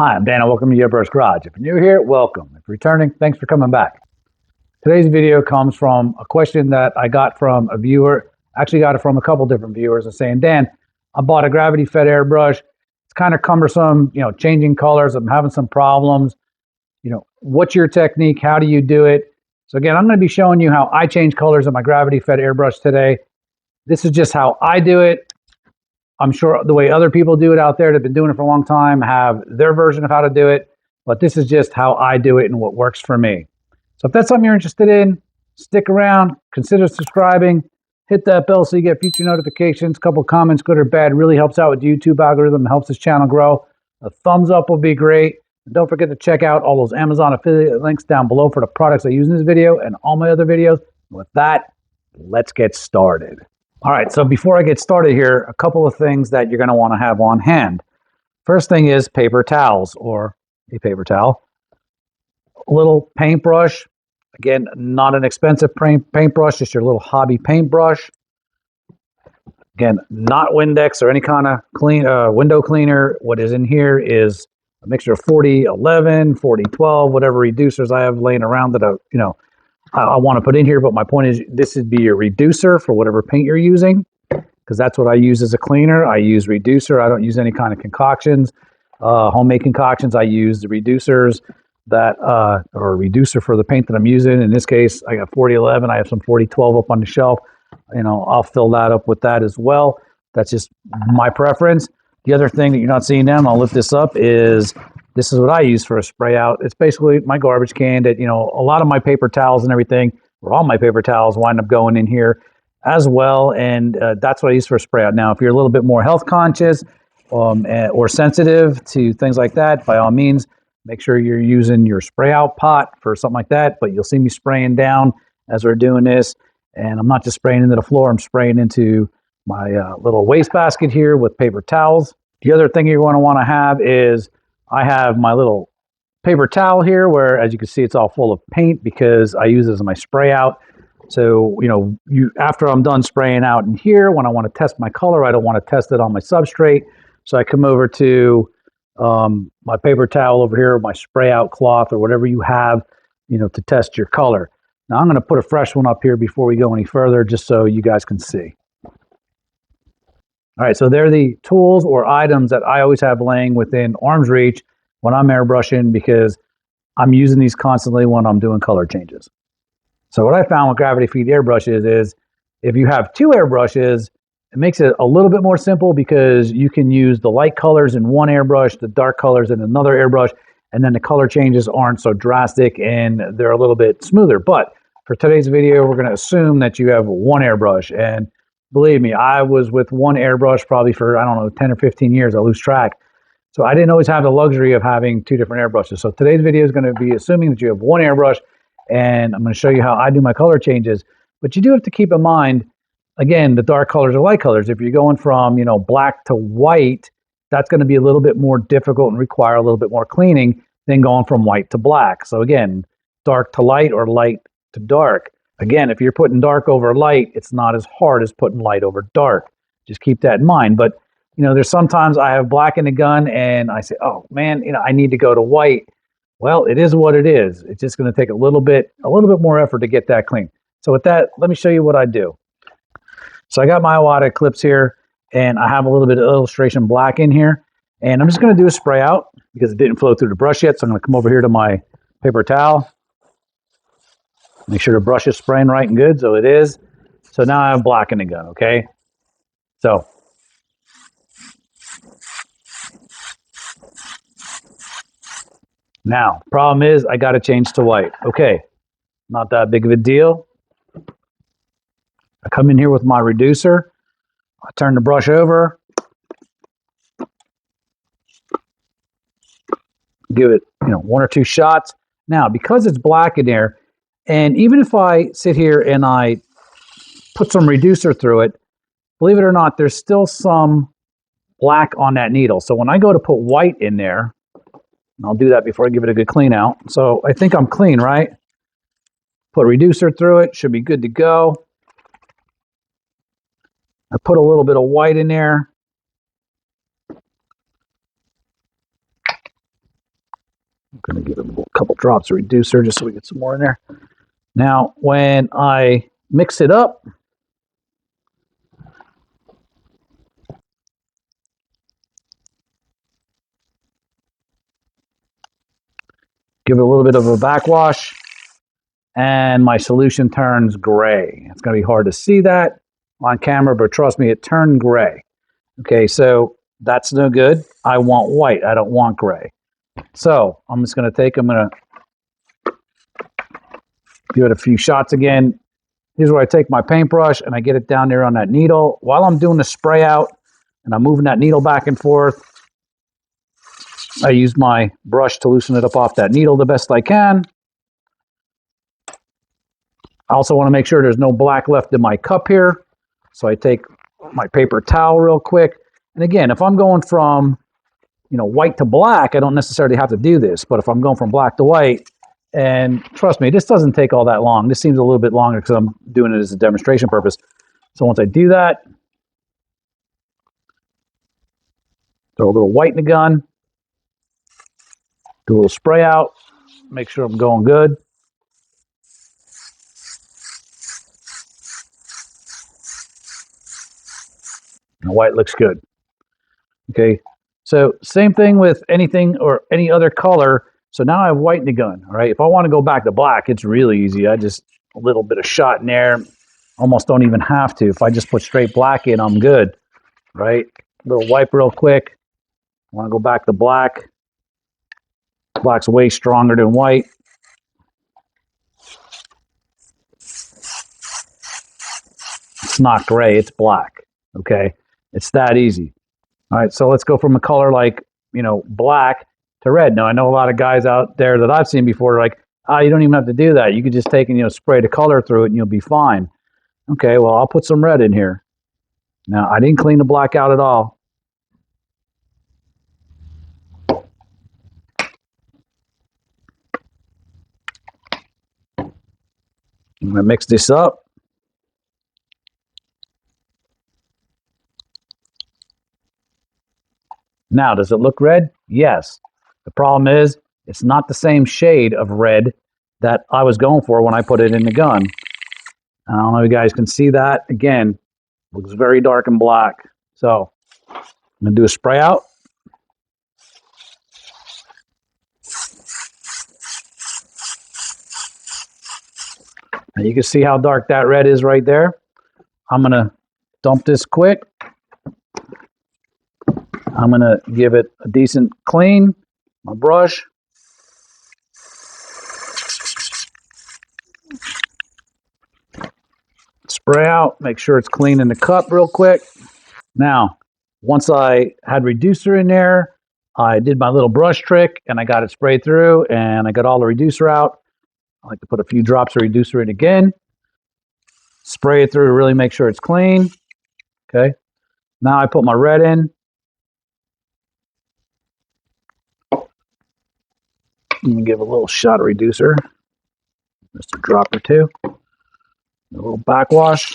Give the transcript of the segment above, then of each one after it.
Hi, I'm Dan and welcome to Airbrush Garage. If you're new here, welcome. If you're returning, thanks for coming back. Today's video comes from a question that I got from a viewer. Actually got it from a couple different viewers and saying, Dan, I bought a gravity fed airbrush. It's kind of cumbersome, changing colors. I'm having some problems. What's your technique? How do you do it? So again, I'm going to be showing you how I change colors in my gravity fed airbrush today. This is just how I do it. I'm sure the way other people do it out there that have been doing it for a long time have their version of how to do it, but this is just how I do it and what works for me. So if that's something you're interested in, stick around, consider subscribing, hit that bell so you get future notifications. A couple comments, good or bad, really helps out with the YouTube algorithm, helps this channel grow. A thumbs up will be great. And don't forget to check out all those Amazon affiliate links down below for the products I use in this video and all my other videos. With that, let's get started. All right, so before I get started here, a couple of things that you're going to want to have on hand. First thing is paper towels or a paper towel. A little paintbrush. Again, not an expensive paintbrush, just your little hobby paintbrush. Again, not Windex or any kind of window cleaner. What is in here is a mixture of 4011, 4012, whatever reducers I have laying around that I want to put in here, but my point is this would be your reducer for whatever paint you're using, because that's what I use as a cleaner. I use reducer. I don't use any kind of concoctions, homemade concoctions. I use the reducers that or a reducer for the paint that I'm using. In this case, I got 4011. I have some 4012 up on the shelf. I'll fill that up with that as well. That's just my preference. The other thing that you're not seeing now, and I'll lift this up, is this is what I use for a spray out. It's basically my garbage can that, a lot of my paper towels and everything, or all my paper towels wind up going in here as well. And that's what I use for a spray out. Now, if you're a little bit more health conscious or sensitive to things like that, by all means, make sure you're using your spray out pot for something like that. But you'll see me spraying down as we're doing this. And I'm not just spraying into the floor, I'm spraying into my little waste basket here with paper towels. The other thing you're going to want to have is I have my little paper towel here where, as you can see, it's all full of paint because I use it as my spray out. So, after I'm done spraying out in here, when I want to test my color, I don't want to test it on my substrate. So I come over to my paper towel over here, my spray out cloth or whatever you have, to test your color. Now I'm going to put a fresh one up here before we go any further, just so you guys can see. All right, so they're the tools or items that I always have laying within arm's reach when I'm airbrushing, because I'm using these constantly when I'm doing color changes. So what I found with gravity feed airbrushes is if you have two airbrushes, it makes it a little bit more simple because you can use the light colors in one airbrush, the dark colors in another airbrush, and then the color changes aren't so drastic and they're a little bit smoother. But for today's video, we're going to assume that you have one airbrush. And believe me, I was with one airbrush probably for, 10 or 15 years. I lose track. So I didn't always have the luxury of having two different airbrushes. So today's video is going to be assuming that you have one airbrush, and I'm going to show you how I do my color changes. But you do have to keep in mind, again, the dark colors or light colors. If you're going from, black to white, that's going to be a little bit more difficult and require a little bit more cleaning than going from white to black. So again, dark to light or light to dark. Again, if you're putting dark over light, it's not as hard as putting light over dark. Just keep that in mind. But, there's sometimes I have black in the gun and I say, oh man, I need to go to white. Well, it is what it is. It's just going to take a little bit more effort to get that clean. So with that, let me show you what I do. So I got my Iwata clips here and I have a little bit of illustration black in here. And I'm just going to do a spray out because it didn't flow through the brush yet. So I'm going to come over here to my paper towel. Make sure the brush is spraying right and good. So it is. So now I have black in the gun, okay? So now, problem is I got to change to white. Okay, not that big of a deal. I come in here with my reducer. I turn the brush over. Give it, one or two shots. Now, because it's black in there, and even if I sit here and I put some reducer through it, believe it or not, there's still some black on that needle. So when I go to put white in there, and I'll do that before I give it a good clean out. So I think I'm clean, right? Put reducer through it, should be good to go. I put a little bit of white in there. I'm going to give it a couple drops of reducer just so we get some more in there. Now, when I mix it up, give it a little bit of a backwash, and my solution turns gray. It's going to be hard to see that on camera, but trust me, it turned gray. Okay, so that's no good. I want white. I don't want gray. So I'm just going to I'm going to give it a few shots again. Here's where I take my paintbrush and I get it down there on that needle. While I'm doing the spray out and I'm moving that needle back and forth, I use my brush to loosen it up off that needle the best I can. I also want to make sure there's no black left in my cup here. So I take my paper towel real quick. And again, if I'm going from white to black, I don't necessarily have to do this. But if I'm going from black to white, and trust me, this doesn't take all that long. This seems a little bit longer because I'm doing it as a demonstration purpose. So once I do that, throw a little white in the gun, do a little spray out, make sure I'm going good. And the white looks good. Okay, so same thing with anything or any other color. So now I have white in the gun, all right? If I want to go back to black, it's really easy. I just, a little bit of shot in there, almost don't even have to. If I just put straight black in, I'm good, right? A little wipe real quick. I want to go back to black. Black's way stronger than white. It's not gray, it's black, okay? It's that easy. All right, so let's go from a color like, black to red. Now, I know a lot of guys out there that I've seen before are like, you don't even have to do that. You could just take and, spray the color through it and you'll be fine. Okay, well, I'll put some red in here. Now, I didn't clean the black out at all. I'm going to mix this up. Now, does it look red? Yes. The problem is, it's not the same shade of red that I was going for when I put it in the gun. I don't know if you guys can see that. Again, looks very dark and black. So, I'm going to do a spray out. And you can see how dark that red is right there. I'm going to dump this quick. I'm going to give it a decent clean. My brush. Spray out. Make sure it's clean in the cup real quick. Now, once I had reducer in there, I did my little brush trick and I got it sprayed through and I got all the reducer out. I like to put a few drops of reducer in again. Spray it through to really make sure it's clean. Okay. Now I put my red in. Let me give a little shot of reducer. Just a drop or two. A little backwash.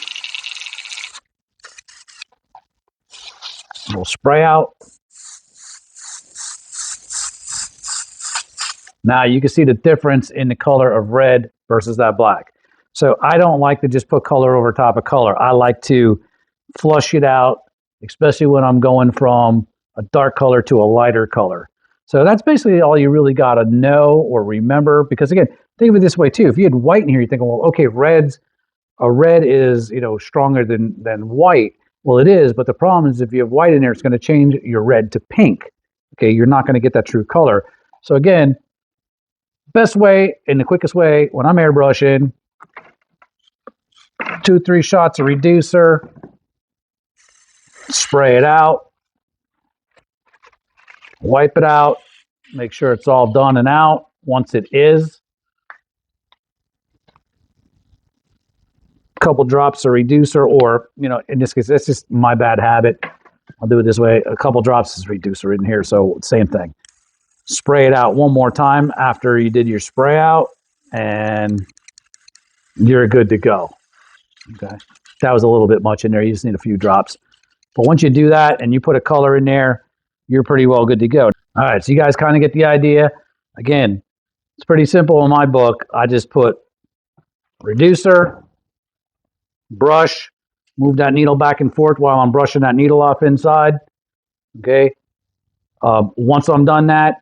A little spray out. Now you can see the difference in the color of red versus that black. So I don't like to just put color over top of color. I like to flush it out, especially when I'm going from a dark color to a lighter color. So that's basically all you really got to know or remember. Because again, think of it this way too. If you had white in here, you're thinking, well, okay, a red is stronger than white. Well, it is, but the problem is if you have white in there, it's going to change your red to pink. Okay, you're not going to get that true color. So again, best way and the quickest way when I'm airbrushing, 2-3 shots of reducer, spray it out, wipe it out, make sure it's all done and out. Once it is, a couple drops of reducer, or in this case, that's just my bad habit. I'll do it this way. A couple drops of reducer in here, so same thing. Spray it out one more time after you did your spray out, and you're good to go. Okay, that was a little bit much in there. You just need a few drops. But once you do that and you put a color in there, you're pretty well good to go. All right, so you guys kind of get the idea. Again, it's pretty simple in my book. I just put reducer, brush, move that needle back and forth while I'm brushing that needle off inside. Okay. Once I'm done that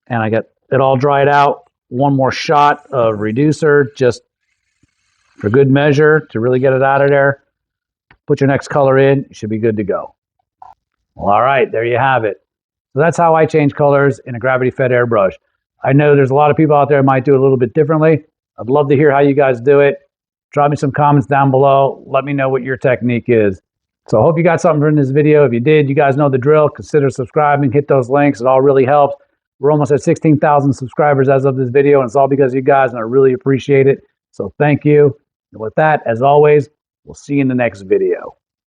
and I get it all dried out, one more shot of reducer just for good measure to really get it out of there. Put your next color in, you should be good to go. Well, all right, there you have it. So that's how I change colors in a gravity-fed airbrush. I know there's a lot of people out there who might do it a little bit differently. I'd love to hear how you guys do it. Drop me some comments down below. Let me know what your technique is. So I hope you got something from this video. If you did, you guys know the drill. Consider subscribing, hit those links. It all really helps. We're almost at 16,000 subscribers as of this video, and it's all because of you guys, and I really appreciate it. So thank you. And with that, as always, we'll see you in the next video.